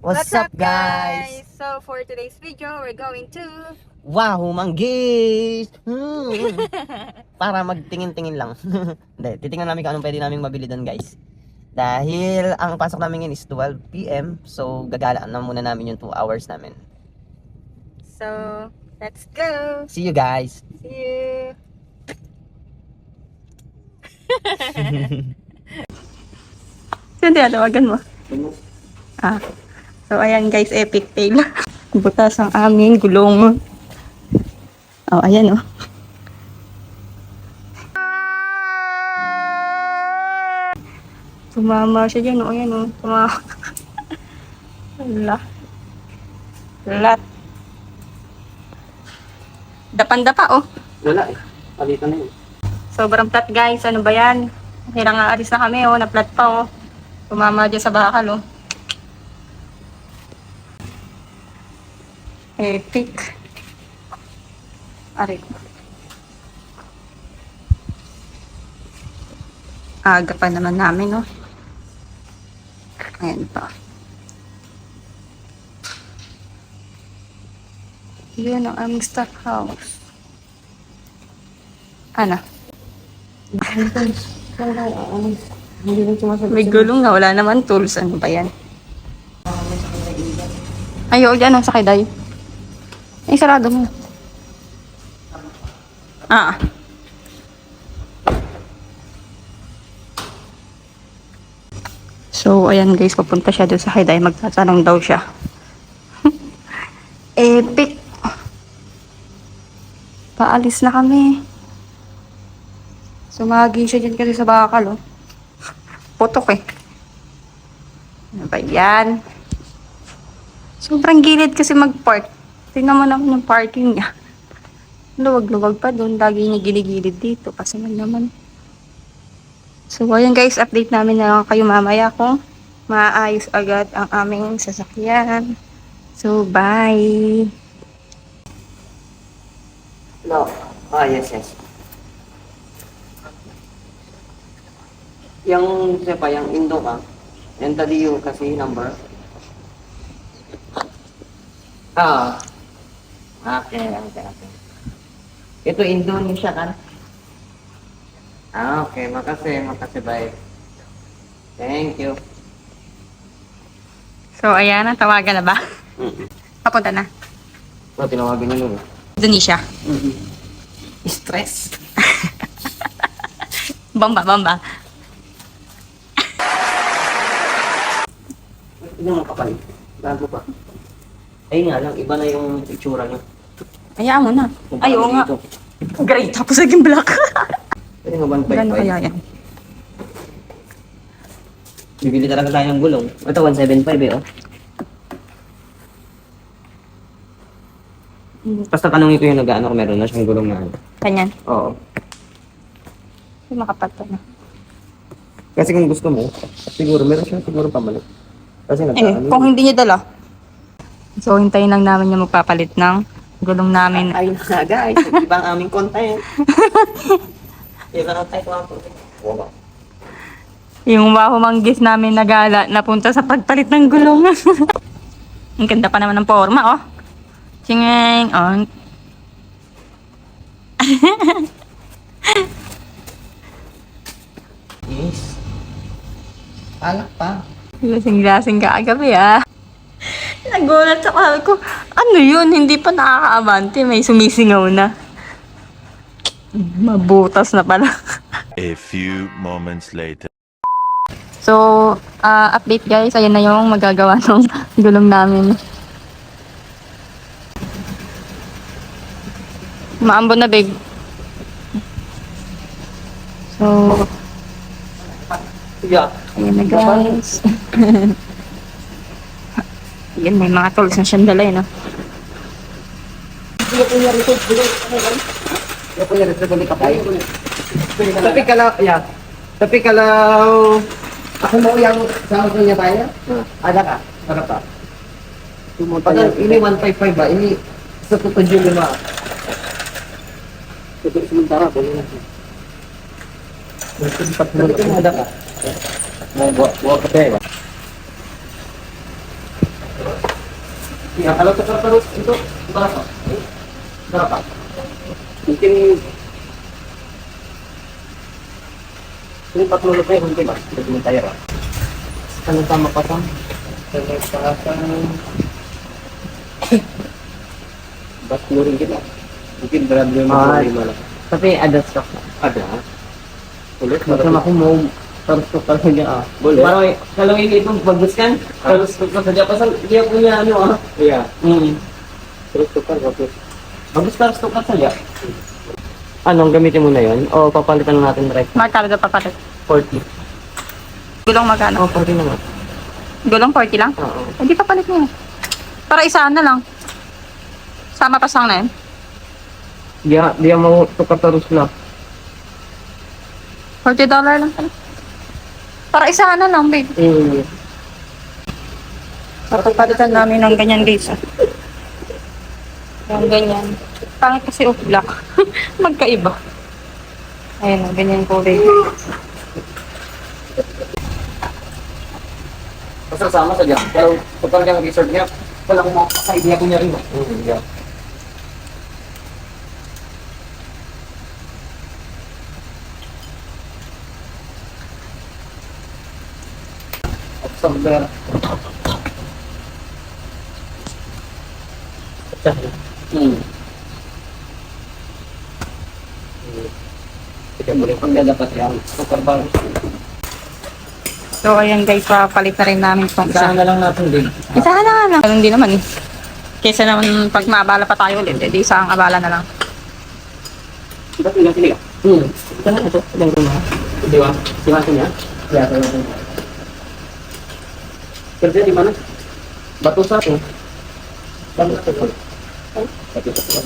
What's up, guys? So for today's video, we're going to Wow, manggis! Para magtingin-tingin lang. Hindi, titingnan namin kung anong pwede namin mabili doon, guys. Dahil ang pasok namin ngayon is 12 PM. So, gagalaan na muna namin yung 2 hours namin. So, let's go! See you, guys! See you! Sino tinatawagan mo? So, ayan guys, epic fail. Butas ang aming gulong. Oh, ayan oh. Tumama siya dyan, oh. Ayan oh. Tumama. Wala. Lat. Dapan-dapa oh. Wala eh. Palitan na yun. Sobrang plat guys. Ano ba yan? Hirang aalis na kami oh. Na-plat pa oh. Tumama dyan sa bakal oh. Epic. Aray ko. Aga pa naman namin, no? Ayan pa. Yan ang aming stock house. Ano? May gulong na. Wala naman tools. Ano ba yan? Ayaw, dyan. Ang sakay dayo. Ay, sarado mo. So, ayan guys, papunta siya doon sa Hayday. Magtatanong daw siya. Epic! Paalis na kami. Sumagi siya dyan kasi sa bakal, oh. Putok eh. Ano ba yan? Sobrang gilid kasi mag-park. Tingnan mo naman yung parking niya. Luwag-luwag pa doon. Lagi niya giligilid dito. Kasi naman. So, ayan guys. Update namin na lang kayo mamaya kung maayos agad ang aming sasakyan. So, bye! No. Yes. Yung, siya yung Indo ka. Yung taliyo kasi number. Okay. Ito Indonesia kan? Okay. Makasih baik. Thank you. So, ayan. Tawagan na ba? Papunta na. Tinawagan niyo nun. Indonesia. Stress. Bomba. Hindi mo kapal. Bago pa. Ay nga lang, iba na yung itsura niyo. Hayaan mo na. Kumpara Ay, oo nga. dito. Great. Tapos naging black. Pwede mo 155? Gano'n kaya yan? Bibili talaga tayo ng gulong. Ito 175 eh, oh. Basta tanongin ko yung nag-ano kung meron na siyang gulong na ano. Kanyan. Oo. Ay, makapagpa na. Kasi kung gusto mo, siguro meron siya siguro pabalik. Kasi nag-ano. Kung hindi niya dala. So, hintayin lang namin yung magpapalit ng gulong namin. Ay na guys, iba ang aming content. Iba ang type lang po. Wow. Yung wahumanggis namin na gala, napunta sa pagpalit ng gulong. Ang ganda pa naman ng forma, oh. Chingeng, oh. Yes. Alak pa. Lasing-lasing ka agabi, ah. Nagulat ako. Ko, ano yun? Hindi pa nakakaabante. May sumisingaw na. Mabutas na pala. A few moments later. So, update guys. Ayan na yung magagawa ng gulong namin. Maambon na, babe. So, Yeah. ayan na guys. Yan, may mga tools na siyang dala, no? Tapi kalau aku mau yang sama punya tanya, ada kah? Berapa? Padahal ini 155 Pak, ini 175. Untuk sementara boleh nanti. Tapi kamu ada kah? Mau bawa ke Pak? Ya, kalau tukar terus itu berapa? Berapa? Mungkin ini 40 rupiah mungkin mas, udah cuma tayar lah. Kan sama pasang, saya pasang 40 ringgit lah. Mungkin berat 55 lah. Tapi ada stok? Ada. Boleh, kalau aku mau harus tukar saja. Boleh. Kalau ini itu bagus kan, harus tukar saja pasal dia punya anu. Iya. Terus tukar bagus. Bagus harus tukar saja. Anong gamitin mo na yun? O papalitan natin direct? Magkano daw papalit? 40. Gulong magkano? Oh, 40 naman. Gulong 40 lang? Oo. Hindi papalit mo. Para isahan na lang. Sama pasang na yun. Dia mau tukar terus lah. $40 lang pala. Para isahan na lang, babe. Papapalitan namin ng ganyan, guys. Yung ganyan. Pangit kasi black. Magkaiba. Ayun, ganyan po, babe. Basta sama saja. Kalau tukar yang resort niya, walang mo sa idea ko niya rin. Yeah. Absorber. Tidak boleh pun dia dapat yang tukar baru. So, ayan guys, papalit na rin namin itong isa. Isahan na lang natin din. Isahan na nga lang. Ganun din naman eh. Kesa naman pag maabala pa tayo ulit, edi isang abala na lang. Ba't tinggal sini ka? Ito na ito. Ilang rumah. Di ba? Di ba niya? Ya, ito na. Kerja di mana? Batu Satu. Batu Satu. Batu Satu.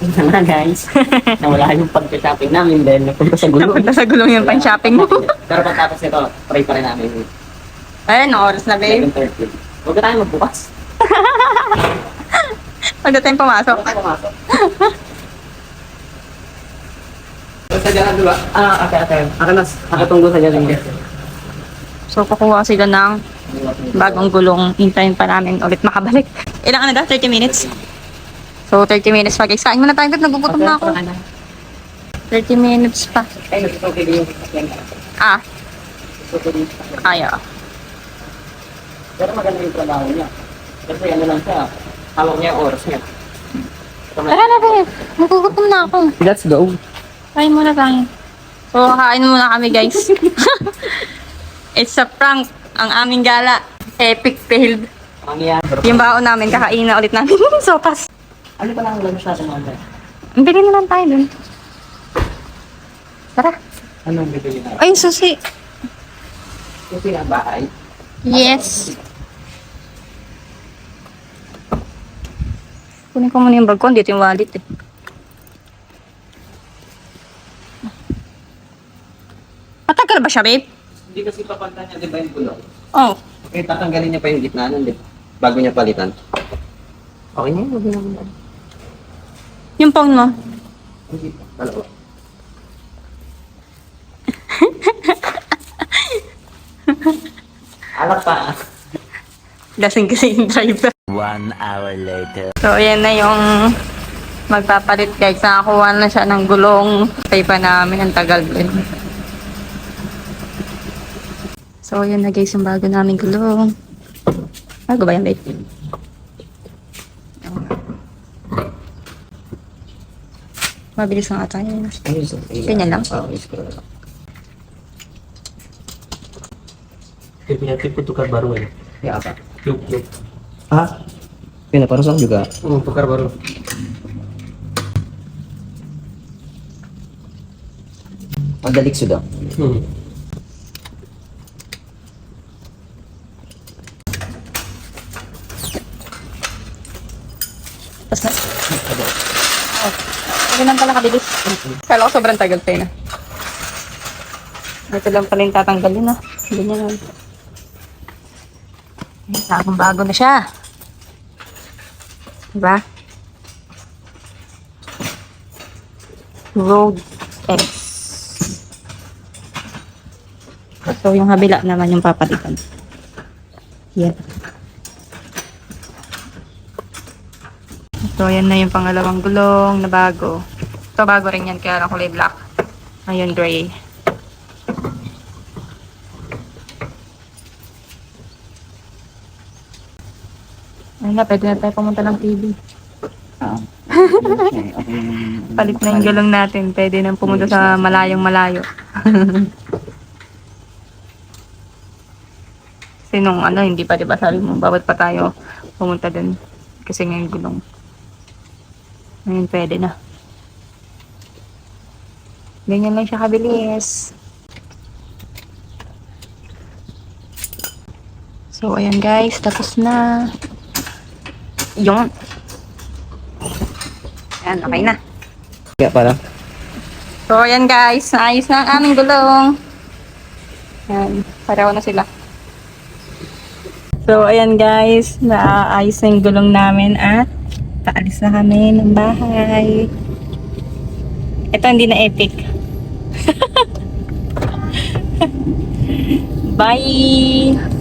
Nga guys, nawala yung pagka-shopping namin dahil napunta sa gulong. Napunta sa gulong yung pang-shopping mo. Pero pagkatapos nito, try pa rin namin. Ayun, oras na babe. 11:30. Huwag na tayo magbukas. Pagdating pumasok. Huwag tayo pumasok. Basta dyan dulu. Okay. Nakatunggo sa dyan. So, kukuha sila ng bagong gulong. Hintayin pa namin ulit makabalik. Ilang ano daw? 30 minutes? So, 30 minutes pa guys. Kain muna tayo. Nagugutom na ako. 30 minutes pa. Ay, nagtutugil yung sasakyan. Ah, Nagtutugil yung sasakyan. ayaw. Pero maganda yung trabaho niya. Kasi ano lang siya, hawak niya yung oras niya. Tara na babe. Nagugutom na ako. Let's go. Kain muna tayo. So, kain muna kami guys. It's a prank. Ang aming gala. Epic failed. Ano yan? Yung baon namin, kakain na ulit namin. Sopas. Ano pa lang lunch natin mga guys? Bili na lang tayo dun. Tara. Anong bibili na? Ay, susi. Kasi ang bahay. Yes. Kunin ko muna yung bag ko. Dito yung wallet eh. Matagal ba siya, babe? Hindi kasi papalitan niya, di ba yung gulong? Oh. Okay, tatanggalin niya pa yung gitna nun, di ba? Bago niya palitan. Okay niya, huwag niya naman. Yung phone mo. Hindi pa, dalawa. Alak pa. Lasing kasi yung driver. 1 hour later. So, ayan na yung magpapalit guys. Nakakuha na siya ng gulong. Pay pa namin. Ang tagal din. So, ayan na guys yung bago namin gulong. Bago ba yan, babe? Mabilis lang ata yun. Ganyan lang? Oo, isko lang. Punya tip tukar baru ya? Ya apa? Tube. Ah? Pinaparusang juga? Tukar baru. Pagdalik sudah? Tapos na. Oh. Ganun pala kabilis. Kala ko sobrang tagal pa yun. Ito lang pala yung tatanggalin ah. Ganyan lang. Bagong bago na siya. Diba? Road X. So yung habila naman yung papalitan. Yan. So, yan na yung pangalawang gulong na bago. Ito, bago rin yan, kaya lang kulay black. Ngayon, gray. Ayun na, pwede na tayo pumunta ng TV. Palit na yung gulong natin. Pwede na pumunta sa malayong malayo. Kasi nung hindi pa, diba, sabi mo, bawat pa tayo pumunta dun. Kasi ngayon gulong. Ngayon pwede na. Ganyan lang siya kabilis. So, ayan guys, tapos na. Yung. Ayan, okay na. Kaya pala. So, ayan guys, naayos na ang aming gulong. Ayan, pareho na sila. So, ayan guys, naayos na yung gulong namin at paalis na kami ng bahay. Ito hindi na epic. Bye!